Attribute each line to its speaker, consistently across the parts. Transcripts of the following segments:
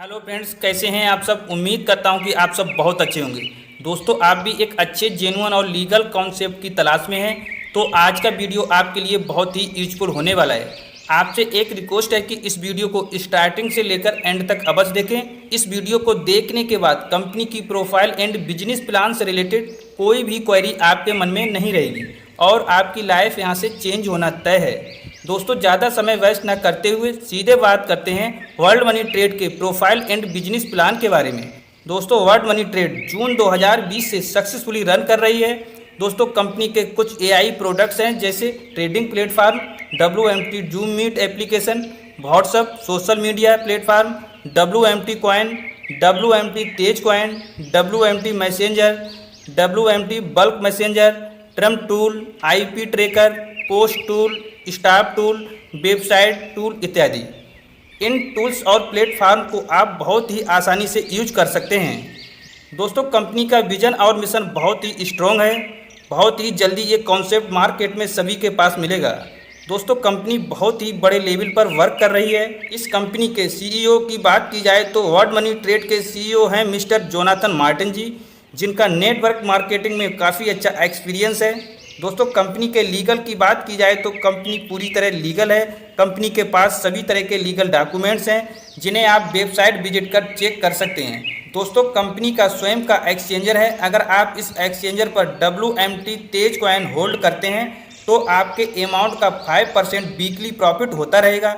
Speaker 1: Hello friends, कैसे हैं आप सब। उम्मीद करता हूं कि आप सब बहुत अच्छे होंगे। दोस्तों, आप भी एक अच्छे जेन्युइन और लीगल कॉन्सेप्ट की तलाश में हैं तो आज का वीडियो आपके लिए बहुत ही यूजफुल होने वाला है। आपसे एक रिक्वेस्ट है कि इस वीडियो को स्टार्टिंग से लेकर एंड तक अवश्य देखें। इस वीडियो को देखने के बाद कंपनी की प्रोफाइल एंड बिजनेस प्लान से रिलेटेड कोई भी क्वेरी आपके मन में नहीं रहेगी और आपकी लाइफ यहाँ से चेंज होना तय है। दोस्तों, ज़्यादा समय वेस्ट न करते हुए सीधे बात करते हैं वर्ल्ड मनी ट्रेड के प्रोफाइल एंड बिजनेस प्लान के बारे में। दोस्तों, वर्ल्ड मनी ट्रेड जून 2020 से सक्सेसफुली रन कर रही है। दोस्तों, कंपनी के कुछ एआई प्रोडक्ट्स हैं जैसे trading platform, WMT Zoom meet application, WhatsApp social media platform, WMT coin, WMT Tez coin, WMT messenger, WMT bulk messenger, Trump tool, IP tracker, post tool, staff tool, website tool इत्यादि। इन tools और platform को आप बहुत ही आसानी से use कर सकते हैं। दोस्तों, कंपनी का विजन और मिशन बहुत ही स्ट्रॉन्ग है। बहुत ही जल्दी ये कॉन्सेप्ट मार्केट में सभी के पास मिलेगा। दोस्तों, कंपनी बहुत ही बड़े लेवल पर वर्क कर रही है। इस कंपनी के CEO की बात की जाए तो वर्ल्ड मनी ट्रेड के CEO हैं मिस्टर जोनाथन मार्टिन जी, जिनका नेटवर्क मार्केटिंग में काफ़ी अच्छा एक्सपीरियंस है। दोस्तों, कंपनी के लीगल की बात की जाए तो कंपनी पूरी तरह लीगल है। कंपनी के पास सभी तरह के लीगल डॉक्यूमेंट्स हैं जिन्हें आप वेबसाइट विजिट कर चेक कर सकते हैं। दोस्तों, कंपनी का स्वयं का एक्सचेंजर है। अगर आप इस एक्सचेंजर पर WMT तेज कॉइन होल्ड करते हैं तो आपके अमाउंट का 5% वीकली प्रॉफिट होता रहेगा।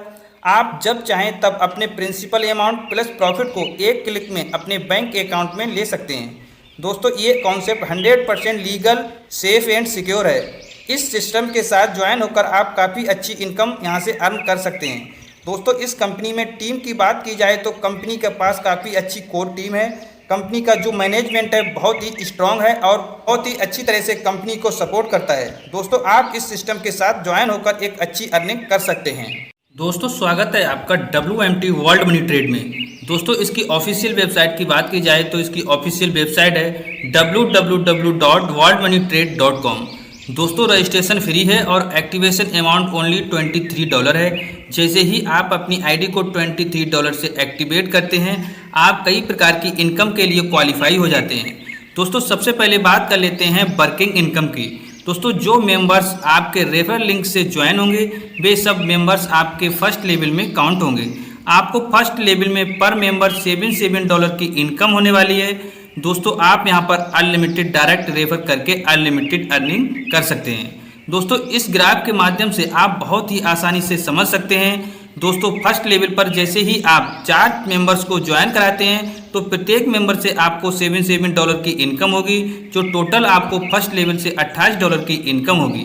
Speaker 1: आप जब चाहें तब अपने प्रिंसिपल अमाउंट प्लस प्रॉफिट को एक क्लिक में अपने बैंक अकाउंट में ले सकते हैं। दोस्तों, ये concept 100% legal, safe and secure है। इस सिस्टम के साथ ज्वाइन होकर आप काफ़ी अच्छी इनकम यहाँ से अर्न कर सकते हैं। दोस्तों, इस कंपनी में टीम की बात की जाए तो कंपनी के पास काफ़ी अच्छी कोर टीम है। कंपनी का जो मैनेजमेंट है बहुत ही स्ट्रांग है और बहुत ही अच्छी तरह से कंपनी को सपोर्ट करता है। दोस्तों, आप इस सिस्टम के साथ ज्वाइन होकर एक अच्छी अर्निंग कर सकते हैं। दोस्तों, स्वागत है आपका WMT वर्ल्ड मनी ट्रेड में। दोस्तों, इसकी ऑफिशियल वेबसाइट की बात की जाए तो इसकी ऑफिशियल वेबसाइट है www.worldmoneytrade.com। दोस्तों, रजिस्ट्रेशन फ्री है और एक्टिवेशन अमाउंट ओनली $23 है। जैसे ही आप अपनी ID को $23 से एक्टिवेट करते हैं, आप कई प्रकार की इनकम के लिए क्वालिफाई हो जाते हैं। दोस्तों, सबसे पहले बात कर लेते हैं वर्किंग इनकम की। दोस्तों, जो मेंबर्स आपके रेफरल लिंक से ज्वाइन होंगे वे सब मेंबर्स आपके फर्स्ट लेवल में काउंट होंगे। आपको फर्स्ट लेवल में पर मेंबर $7 की इनकम होने वाली है। दोस्तों, आप यहां पर अनलिमिटेड डायरेक्ट रेफर करके अनलिमिटेड अर्निंग कर सकते हैं। दोस्तों, इस ग्राफ के माध्यम से आप बहुत ही आसानी से समझ सकते हैं। दोस्तों, फर्स्ट लेवल पर जैसे ही आप 4 मेंबर्स को ज्वाइन कराते हैं तो प्रत्येक मेंबर से आपको $7 की इनकम होगी, जो टोटल आपको फर्स्ट लेवल से $28 की इनकम होगी।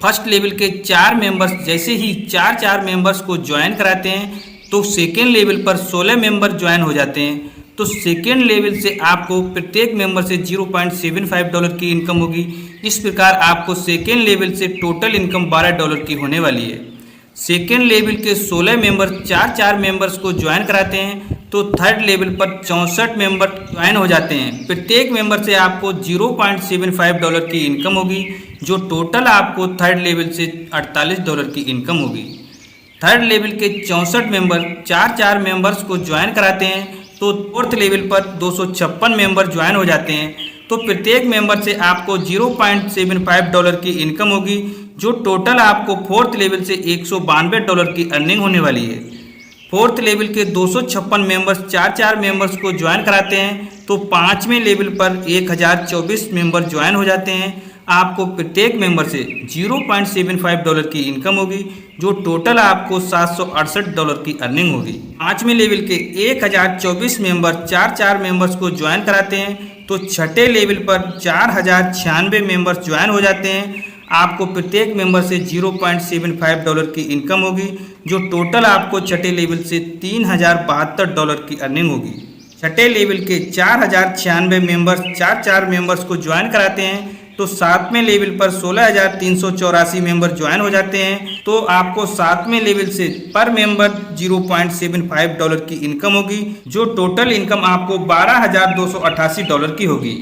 Speaker 1: फर्स्ट लेवल के 4 मेंबर्स जैसे ही 4 मेंबर्स को ज्वाइन कराते हैं तो सेकेंड लेवल पर 16 मेंबर ज्वाइन हो जाते हैं। तो सेकेंड लेवल से आपको प्रत्येक मेंबर से $0.75 की इनकम होगी। इस प्रकार आपको सेकेंड लेवल से टोटल इनकम $12 की होने वाली है। सेकेंड लेवल के 16 मेंबर 4 मेंबर्स को ज्वाइन कराते हैं तो थर्ड लेवल पर 64 मेंबर ज्वाइन हो जाते हैं। प्रत्येक मेंबर से आपको $0.75 की इनकम होगी, जो टोटल आपको थर्ड लेवल से $48 की इनकम होगी। थर्ड लेवल के 64 मेंबर 4 मेंबर्स को ज्वाइन कराते हैं तो फोर्थ लेवल पर 256 मेंबर ज्वाइन हो जाते हैं। तो प्रत्येक मेंबर से आपको $0.75 की इनकम होगी, जो टोटल आपको फोर्थ लेवल से $192 की अर्निंग होने वाली है। फोर्थ लेवल के 256 मेंबर्स 4 मेंबर्स को ज्वाइन कराते हैं तो 5वें लेवल पर 1024 मेंबर ज्वाइन हो जाते हैं। आपको प्रत्येक मेंबर से $0.75 की इनकम होगी, जो टोटल आपको $768 की अर्निंग होगी। 5वें लेवल के 1024 मेंबर 4 मेंबर्स को ज्वाइन कराते हैं तो छठे लेवल पर 4096 मेंबर्स ज्वाइन हो जाते हैं। आपको प्रत्येक मेंबर से $0.75 की इनकम होगी, जो टोटल आपको छठे लेवल से $3072 की अर्निंग होगी। छठे लेवल के 4096 मेंबर्स 4 मेंबर्स को ज्वाइन कराते हैं तो 7वें लेवल पर 16384 मेंबर ज्वाइन हो जाते हैं। तो आपको 7वें लेवल से पर मेंबर $0.75 की इनकम होगी, जो टोटल इनकम आपको $12288 की होगी।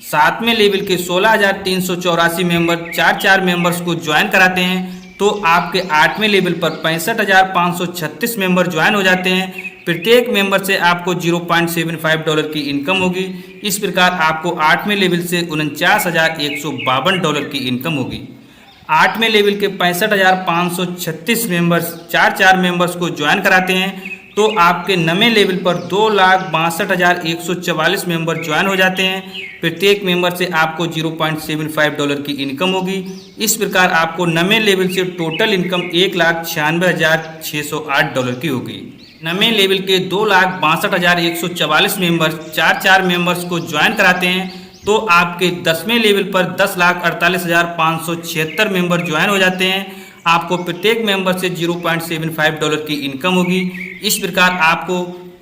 Speaker 1: 7वें लेवल के 16384 मेंबर 4 मेंबर्स को ज्वाइन कराते हैं तो आपके 8वें लेवल पर 65,536 मेंबर ज्वाइन हो जाते हैं। प्रत्येक मेंबर से आपको $0.75 की इनकम होगी। इस प्रकार आपको 8वें लेवल से $49,152 की इनकम होगी। 8वें लेवल के 65,536 मेंबर्स 4 मेंबर्स को ज्वाइन कराते हैं तो आपके 9वें लेवल पर 2,62,144 मेंबर ज्वाइन हो जाते हैं। प्रत्येक मेंबर से आपको $0.75 की इनकम होगी। इस प्रकार आपको 9वें लेवल से टोटल इनकम $1,96,608 की होगी। 9वें लेवल के 2,62,144 मेंबर्स 4 मेंबर्स को ज्वाइन कराते हैं तो आपके 10वें लेवल पर 10,48,576 मेंबर ज्वाइन हो जाते हैं। आपको प्रत्येक मेंबर से $0.75 की इनकम होगी। इस प्रकार आपको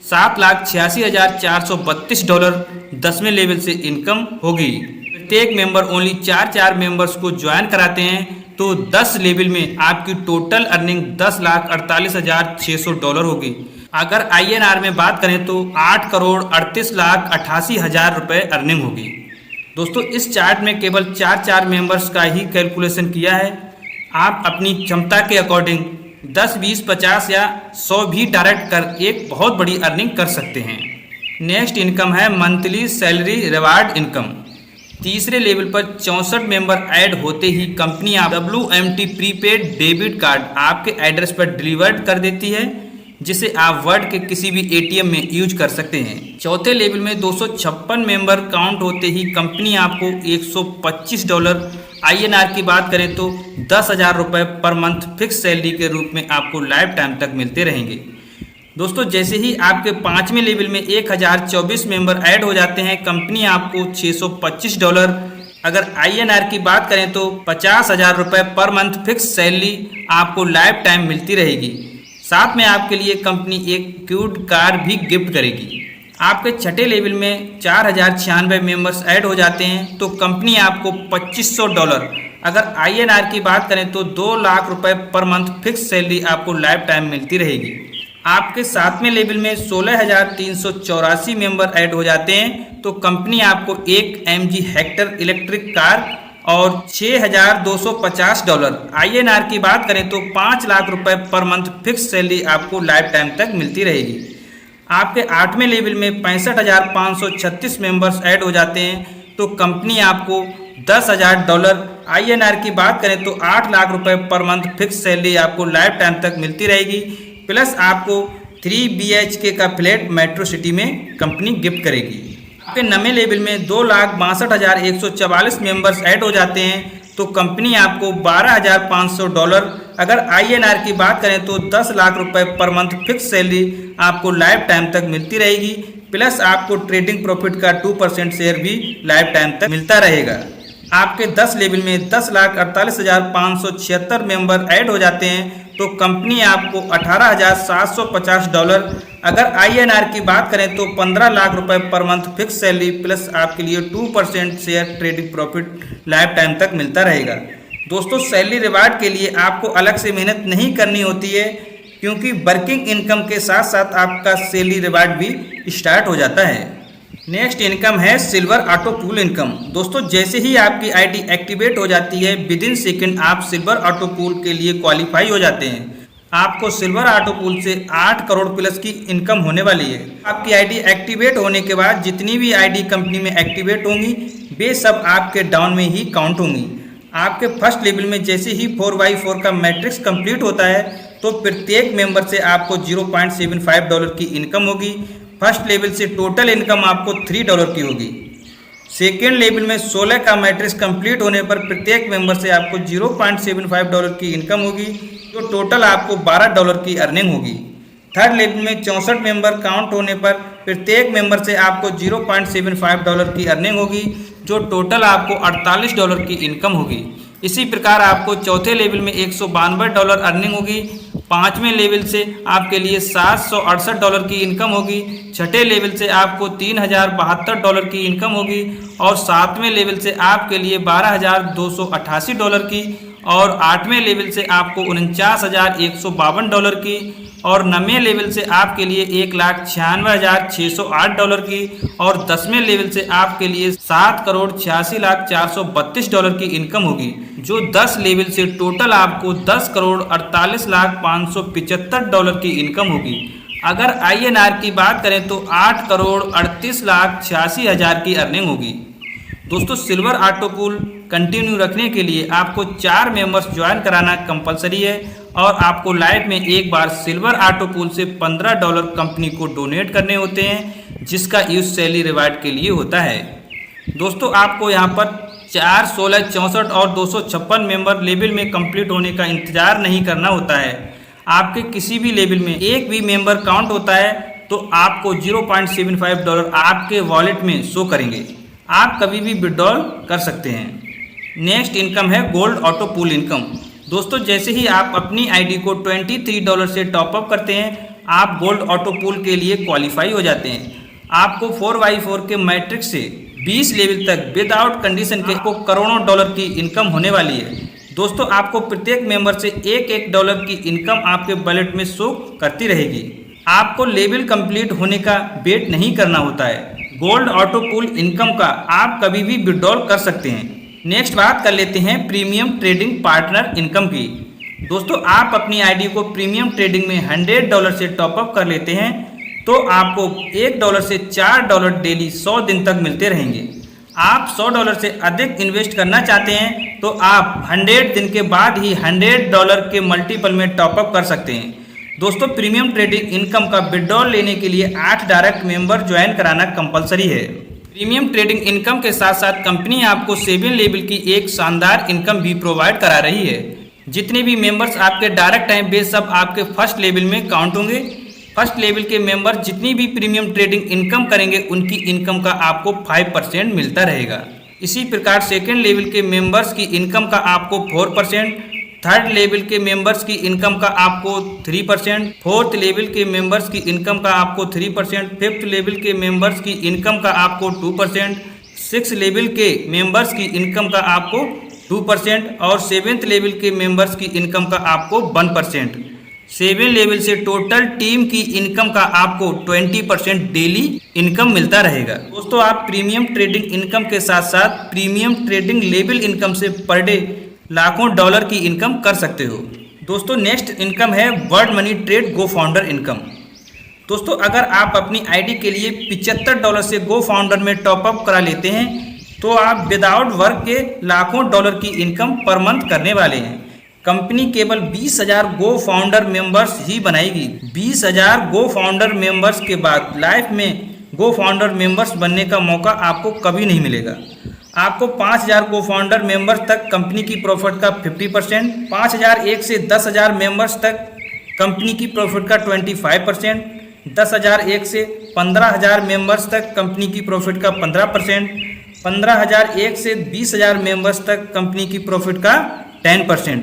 Speaker 1: $7,86,432 10वें लेवल से इनकम होगी। प्रत्येक मेंबर ओनली 4 मेंबर्स को ज्वाइन कराते हैं तो 10 लेवल में आपकी टोटल अर्निंग $10,48,600 होगी। अगर INR में बात करें तो 8,38,88,000 रुपये अर्निंग होगी। दोस्तों इस चार्ट में केवल 4 मेंबर्स का ही कैलकुलेशन किया है। आप अपनी क्षमता के अकॉर्डिंग 10, 20, 50 या 100 भी डायरेक्ट कर एक बहुत बड़ी अर्निंग कर सकते हैं। नेक्स्ट इनकम है मंथली सैलरी रिवार्ड इनकम। तीसरे लेवल पर 64 मेंबर ऐड होते ही कंपनी आप WMT प्रीपेड डेबिट कार्ड आपके एड्रेस पर डिलीवर्ड कर देती है, जिसे आप वर्ल्ड के किसी भी ATM में यूज कर सकते हैं। चौथे लेवल में 256 मेंबर काउंट होते ही कंपनी आपको $125 INR की बात करें तो 10,000 रुपये पर मंथ फिक्स सैलरी के रूप में आपको लाइफ टाइम तक मिलते रहेंगे। दोस्तों जैसे ही आपके 5वें लेवल में 1,024 मेंबर ऐड हो जाते हैं कंपनी आपको $625 अगर INR की बात करें तो 50,000 रुपये पर मंथ फिक्स सैलरी आपको लाइफ टाइम मिलती रहेगी। साथ में आपके लिए कंपनी एक क्यूड कार भी गिफ्ट करेगी। आपके छठे लेवल में 4,096 मेंबर्स ऐड हो जाते हैं तो कंपनी आपको $2,500 अगर INR की बात करें तो 2 लाख रुपए पर मंथ फिक्स सैलरी आपको लाइफ टाइम मिलती रहेगी। आपके 7वें लेवल में 16,384 मेंबर ऐड हो जाते हैं तो कंपनी आपको एक MG हेक्टर इलेक्ट्रिक कार और $6,250 INR की बात करें तो 5 लाख रुपए पर मंथ फिक्स सैलरी आपको लाइफ टाइम तक मिलती रहेगी। आपके 8वें लेवल में 65,536 मेंबर्स ऐड हो जाते हैं तो कंपनी आपको $10,000 INR की बात करें तो 8 लाख रुपए पर मंथ फिक्स सैलरी आपको लाइफ टाइम तक मिलती रहेगी। प्लस आपको 3 BHK का फ्लैट मेट्रो सिटी में कंपनी गिफ्ट करेगी। आपके 9वें लेवल में 2,62,144 मेंबर्स ऐड हो जाते हैं तो कंपनी आपको $12,500 अगर INR की बात करें तो 10 लाख रुपए पर मंथ फिक्स सैलरी आपको लाइफ टाइम तक मिलती रहेगी। प्लस आपको ट्रेडिंग प्रॉफिट का 2% शेयर भी लाइफ टाइम तक मिलता रहेगा। आपके 10 लेवल में 10,48,576 मेंबर ऐड हो जाते हैं तो कंपनी आपको $18,750 अगर INR की बात करें तो 15 लाख रुपए per month fix salary plus आपके लिए 2% share trading profit life time तक मिलता रहेगा। दोस्तों सैलरी रिवार्ड के लिए आपको अलग से मेहनत नहीं करनी होती है क्योंकि वर्किंग इनकम के साथ साथ आपका सैलरी रिवार्ड भी स्टार्ट हो जाता है। नेक्स्ट इनकम है सिल्वर ऑटो पूल इनकम। दोस्तों जैसे ही आपकी ID एक्टिवेट हो जाती है विदिन सेकंड आप सिल्वर ऑटो पूल के लिए क्वालिफाई हो जाते हैं। आपको सिल्वर ऑटो पूल से 8 करोड़ प्लस की इनकम होने वाली है। आपकी ID एक्टिवेट होने के बाद जितनी भी ID कंपनी में एक्टिवेट होंगी वे सब आपके डाउन में ही काउंट होंगी। आपके फर्स्ट लेवल में जैसे ही 4x4 का मैट्रिक्स कंप्लीट होता है तो प्रत्येक मेंबर से आपको $0.75 की इनकम होगी। फर्स्ट लेवल से टोटल इनकम आपको $3 की होगी। सेकेंड लेवल में 16 का मैट्रिक्स कंप्लीट होने पर प्रत्येक मेंबर से आपको $0.75 की इनकम होगी, जो टोटल आपको $12 की अर्निंग होगी। थर्ड लेवल में 64 मेंबर काउंट होने पर प्रत्येक मेंबर से आपको $0.75 की अर्निंग होगी, जो टोटल आपको $48 की इनकम होगी। इसी प्रकार आपको चौथे लेवल में $192 अर्निंग होगी। पाँचवें लेवल से आपके लिए $768 की इनकम होगी। छठे लेवल से आपको $3072 की इनकम होगी और सातवें लेवल से आपके लिए $12288 की और 8वें लेवल से आपको $49,152 की और 9वें लेवल से आपके लिए $1,96,608 की और 10वें लेवल से आपके लिए $7,86,432 की इनकम होगी, जो 10 लेवल से टोटल आपको $10,48,575 की इनकम होगी। अगर INR की बात करें तो 8,38,86,000 की अर्निंग होगी। दोस्तों सिल्वर ऑटो पूल कंटिन्यू रखने के लिए आपको 4 मेंबर्स ज्वाइन कराना कंपलसरी है और आपको लाइफ में एक बार सिल्वर ऑटो पूल से $15 कंपनी को डोनेट करने होते हैं, जिसका यूज सैलरी रिवार्ड के लिए होता है। दोस्तों आपको यहाँ पर 4, 16, 64 और 256 मेंबर लेवल में कंप्लीट होने का इंतजार नहीं करना होता है। आपके किसी भी लेवल में एक भी मेंबर काउंट होता है तो आपको $0.75 आपके वॉलेट में शो करेंगे। आप कभी भी विड्रॉल कर सकते हैं। नेक्स्ट इनकम है गोल्ड ऑटो पूल इनकम। दोस्तों जैसे ही आप अपनी आईडी को $23 से टॉपअप करते हैं, आप गोल्ड ऑटो पूल के लिए क्वालिफाई हो जाते हैं। आपको 4x4 के मैट्रिक्स से 20 लेवल तक विदाउट कंडीशन के आपको करोड़ों डॉलर की इनकम होने वाली है। दोस्तों आपको प्रत्येक मेंबर से $1 की इनकम आपके वॉलेट में शो करती रहेगी। आपको लेवल कंप्लीट होने का वेट नहीं करना होता है। गोल्ड ऑटो पूल इनकम का आप कभी भी विड्रॉल कर सकते हैं। नेक्स्ट बात कर लेते हैं प्रीमियम ट्रेडिंग पार्टनर इनकम की। दोस्तों आप अपनी आईडी को प्रीमियम ट्रेडिंग में $100 से टॉपअप कर लेते हैं तो आपको $1 से $4 डेली 100 दिन तक मिलते रहेंगे। आप $100 से अधिक इन्वेस्ट करना चाहते हैं तो आप 100 दिन के बाद ही $100 के मल्टीपल में टॉपअप कर सकते हैं। दोस्तों प्रीमियम ट्रेडिंग इनकम का विड्रॉल लेने के लिए 8 डायरेक्ट मेंबर ज्वाइन कराना कंपलसरी है। प्रीमियम ट्रेडिंग इनकम के साथ साथ कंपनी आपको 7 लेवल की एक शानदार इनकम भी प्रोवाइड करा रही है। जितने भी मेंबर्स आपके डायरेक्ट हैं वे सब आपके फर्स्ट लेवल में काउंट होंगे। फर्स्ट लेवल के मेंबर जितनी भी प्रीमियम ट्रेडिंग इनकम करेंगे उनकी इनकम का आपको 5% मिलता रहेगा। इसी प्रकार सेकेंड लेवल के मेंबर्स की इनकम का आपको 4%, थर्ड लेवल के मेंबर्स की इनकम का आपको 3%, फोर्थ लेवल के मेंबर्स की इनकम का आपको 3%, फिफ्थ लेवल के मेंबर्स की इनकम का आपको 2%, सिक्स लेवल के मेंबर्स की इनकम का आपको 2% और सेवेंथ लेवल के मेंबर्स की इनकम का आपको 1%। 7 लेवल से टोटल टीम की इनकम का आपको 20% डेली इनकम मिलता रहेगा। दोस्तों आप प्रीमियम ट्रेडिंग इनकम के साथ साथ प्रीमियम ट्रेडिंग लेवल इनकम से पर डे लाखों डॉलर की इनकम कर सकते हो। दोस्तों नेक्स्ट इनकम है वर्ल्ड मनी ट्रेड गो फाउंडर इनकम। दोस्तों अगर आप अपनी आईडी के लिए $75 से गो फाउंडर में टॉपअप करा लेते हैं तो आप विदाउट वर्क के लाखों डॉलर की इनकम पर मंथ करने वाले हैं। कंपनी केवल 20,000 गो फाउंडर मेंबर्स ही बनाएगी। 20,000 गो फाउंडर मेंबर्स के बाद लाइफ में गो फाउंडर मेंबर्स बनने का मौका आपको कभी नहीं मिलेगा। आपको 5,000 गो फाउंडर मेंबर्स तक कंपनी की प्रॉफिट का 50%, 5,001 से 10,000 मेंबर्स तक कंपनी की प्रॉफिट का 25%, 10,001 से 15,000 मेंबर्स तक कंपनी की प्रॉफिट का 15%, 15,001 से 20,000 मेंबर्स तक कंपनी की प्रॉफिट का 10%।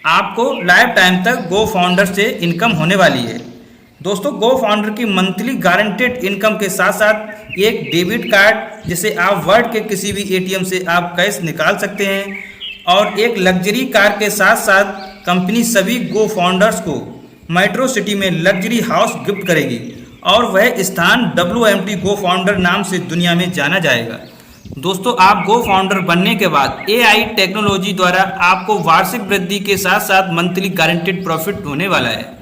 Speaker 1: आपको लाइफ टाइम तक गो फाउंडर से इनकम होने वाली है। दोस्तों गो फाउंडर की मंथली गारंटेड इनकम के साथ साथ एक डेबिट कार्ड जिसे आप वर्ल्ड के किसी भी ATM से आप कैश निकाल सकते हैं और एक लग्जरी कार के साथ साथ कंपनी सभी गो फाउंडर्स को मेट्रो सिटी में लग्जरी हाउस गिफ्ट करेगी और वह स्थान WMT गो फाउंडर नाम से दुनिया में जाना जाएगा। दोस्तों आप गो फाउंडर बनने के बाद AI टेक्नोलॉजी द्वारा आपको वार्षिक वृद्धि के साथ साथ मंथली गारंटेड प्रॉफिट होने वाला है।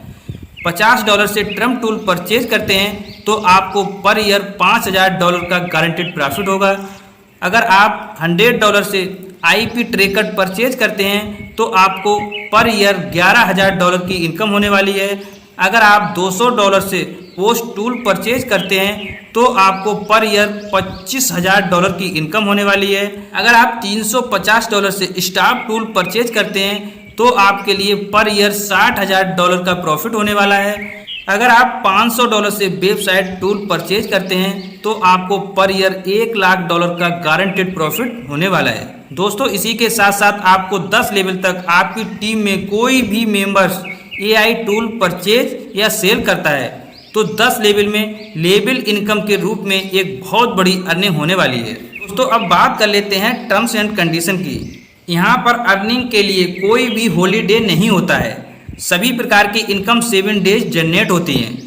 Speaker 1: $50 से ट्रम्प टूल परचेज करते हैं तो आपको पर ईयर $5,000 का गारंटेड प्रॉफिट होगा। अगर आप $100 से IP ट्रैकर परचेज करते हैं तो आपको पर ईयर $11,000 की इनकम होने वाली है। अगर आप $200 से पोस्ट टूल परचेज करते हैं तो आपको पर ईयर $25,000 की इनकम होने वाली है। अगर आप $350 से स्टाफ टूल परचेज करते हैं तो आपके लिए पर ईयर $60,000 का प्रॉफिट होने वाला है। अगर आप $500 से वेबसाइट टूल परचेज करते हैं तो आपको पर ईयर $1,00,000 का गारंटेड प्रॉफिट होने वाला है। दोस्तों इसी के साथ साथ आपको 10 लेवल तक आपकी टीम में कोई भी मेंबर्स AI टूल परचेज या सेल करता है तो 10 लेवल में लेवल इनकम के रूप में एक बहुत बड़ी अर्निंग होने वाली है। दोस्तों अब बात कर लेते हैं टर्म्स एंड कंडीशन की। यहाँ पर अर्निंग के लिए कोई भी हॉलीडे नहीं होता है। सभी प्रकार की इनकम 7 डेज जनरेट होती हैं।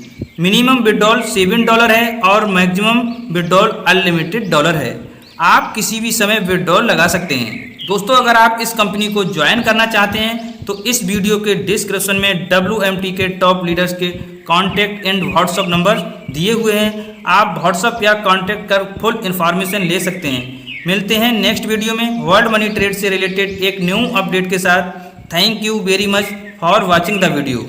Speaker 1: मिनिमम विड्रॉल $7 है और मैक्सिमम विड्रॉल अनलिमिटेड डॉलर है। आप किसी भी समय विड्रॉल लगा सकते हैं। दोस्तों, अगर आप इस कंपनी को ज्वाइन करना चाहते हैं तो इस वीडियो के डिस्क्रिप्शन में WMT के टॉप लीडर्स के कॉन्टैक्ट एंड व्हाट्सअप नंबर दिए हुए हैं। आप व्हाट्सअप या कॉन्टैक्ट कर फुल इन्फॉर्मेशन ले सकते हैं। मिलते हैं नेक्स्ट वीडियो में वर्ल्ड मनी ट्रेड से रिलेटेड एक न्यू अपडेट के साथ। Thank you very much for watching the video.